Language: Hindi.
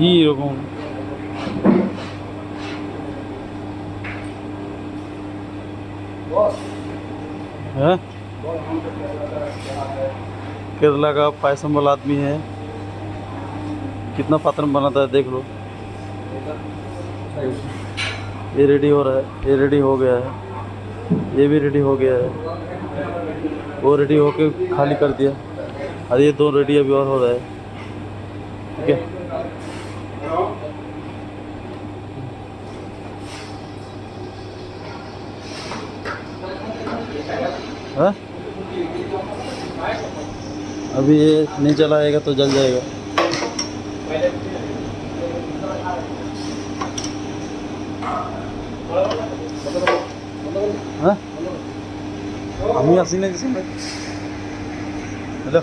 এইরকম है। केरला का पायसम वाला आदमी है, कितना पात्र बनाता है देख लो। ये रेडी हो रहा है, ये रेडी हो गया है, ये भी रेडी हो गया है, वो रेडी होके खाली कर दिया, और ये दो रेडी अभी और हो रहा है। ठीक है, हाँ अभी ये नहीं जलाएगा तो जल जाएगा। हाँ আমি আসি না কিছু। হ্যালো।